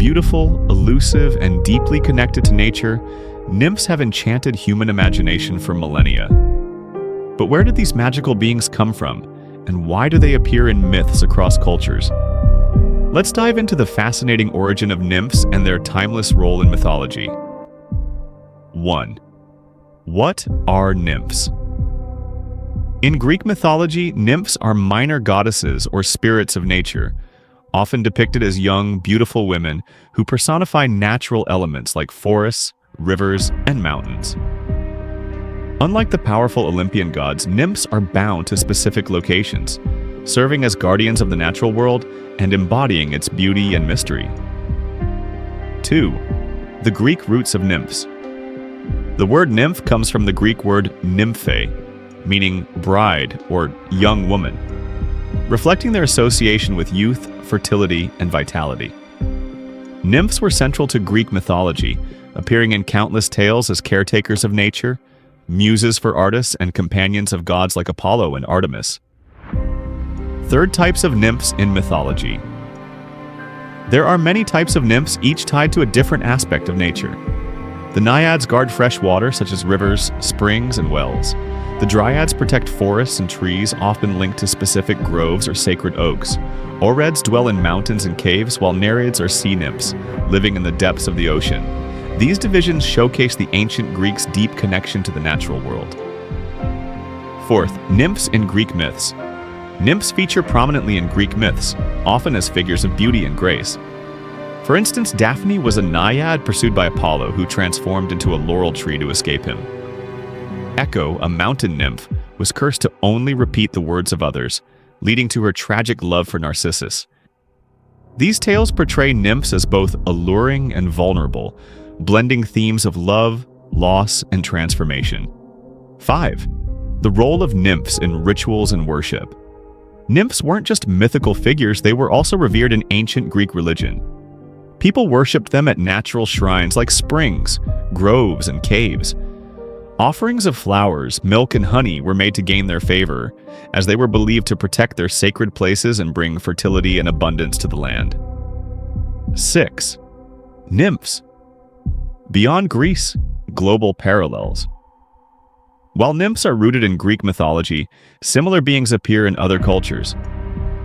Beautiful, elusive, and deeply connected to nature, nymphs have enchanted human imagination for millennia. But where did these magical beings come from, and why do they appear in myths across cultures? Let's dive into the fascinating origin of nymphs and their timeless role in mythology. 1. What are nymphs? In Greek mythology, nymphs are minor goddesses or spirits of nature, often depicted as young, beautiful women who personify natural elements like forests, rivers, and mountains. Unlike the powerful Olympian gods, nymphs are bound to specific locations, serving as guardians of the natural world and embodying its beauty and mystery. 2. The Greek roots of nymphs. The word nymph comes from the Greek word nymphe, meaning bride or young woman, reflecting their association with youth, fertility, and vitality. Nymphs were central to Greek mythology, appearing in countless tales as caretakers of nature, muses for artists, and companions of gods like Apollo and Artemis. 3rd, types of nymphs in mythology. There are many types of nymphs, each tied to a different aspect of nature. The naiads guard fresh water, such as rivers, springs, and wells. The dryads protect forests and trees, often linked to specific groves or sacred oaks. Oreads dwell in mountains and caves, while nereids are sea nymphs, living in the depths of the ocean. These divisions showcase the ancient Greeks' deep connection to the natural world. 4th, nymphs in Greek myths. Nymphs feature prominently in Greek myths, often as figures of beauty and grace. For instance, Daphne was a naiad pursued by Apollo, who transformed into a laurel tree to escape him. Echo, a mountain nymph, was cursed to only repeat the words of others, leading to her tragic love for Narcissus. These tales portray nymphs as both alluring and vulnerable, blending themes of love, loss, and transformation. 5. The role of nymphs in rituals and worship. Nymphs weren't just mythical figures, they were also revered in ancient Greek religion. People worshipped them at natural shrines like springs, groves, and caves. Offerings of flowers, milk, and honey were made to gain their favor, as they were believed to protect their sacred places and bring fertility and abundance to the land. 6. Nymphs. Beyond Greece, global parallels. While nymphs are rooted in Greek mythology, similar beings appear in other cultures.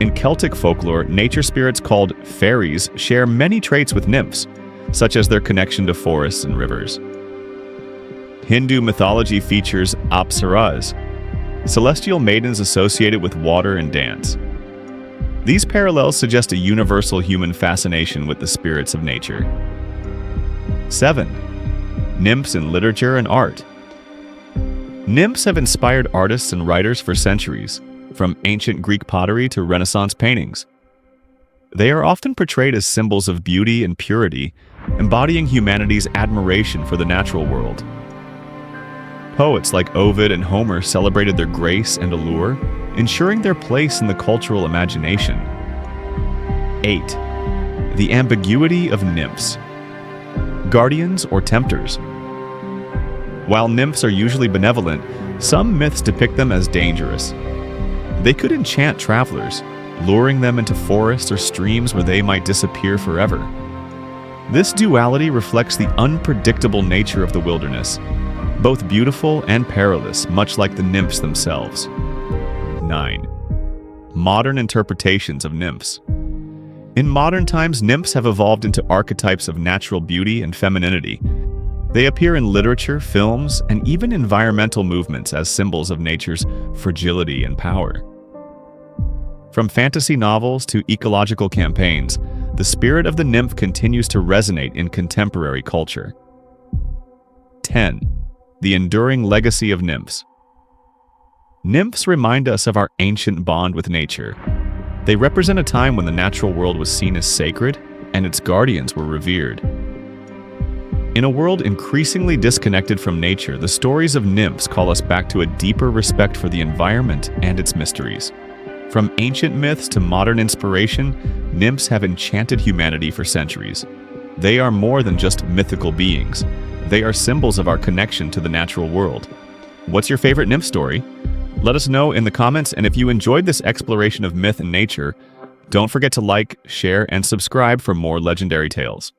In Celtic folklore, nature spirits called fairies share many traits with nymphs, such as their connection to forests and rivers. Hindu mythology features apsaras, celestial maidens associated with water and dance. These parallels suggest a universal human fascination with the spirits of nature. 7. Nymphs in literature and art. Nymphs have inspired artists and writers for centuries, from ancient Greek pottery to Renaissance paintings. They are often portrayed as symbols of beauty and purity, embodying humanity's admiration for the natural world. Poets like Ovid and Homer celebrated their grace and allure, ensuring their place in the cultural imagination. 8. The ambiguity of nymphs. Guardians or tempters. While nymphs are usually benevolent, some myths depict them as dangerous. They could enchant travelers, luring them into forests or streams where they might disappear forever. This duality reflects the unpredictable nature of the wilderness, both beautiful and perilous, much like the nymphs themselves. 9. Modern interpretations of nymphs. In modern times, nymphs have evolved into archetypes of natural beauty and femininity. They appear in literature, films, and even environmental movements as symbols of nature's fragility and power. From fantasy novels to ecological campaigns, the spirit of the nymph continues to resonate in contemporary culture. 10. The enduring legacy of nymphs. Nymphs remind us of our ancient bond with nature. They represent a time when the natural world was seen as sacred and its guardians were revered. In a world increasingly disconnected from nature, the stories of nymphs call us back to a deeper respect for the environment and its mysteries. From ancient myths to modern inspiration, nymphs have enchanted humanity for centuries. They are more than just mythical beings. They are symbols of our connection to the natural world. What's your favorite nymph story? Let us know in the comments, and if you enjoyed this exploration of myth and nature, Don't forget to like, share, and subscribe for more legendary tales.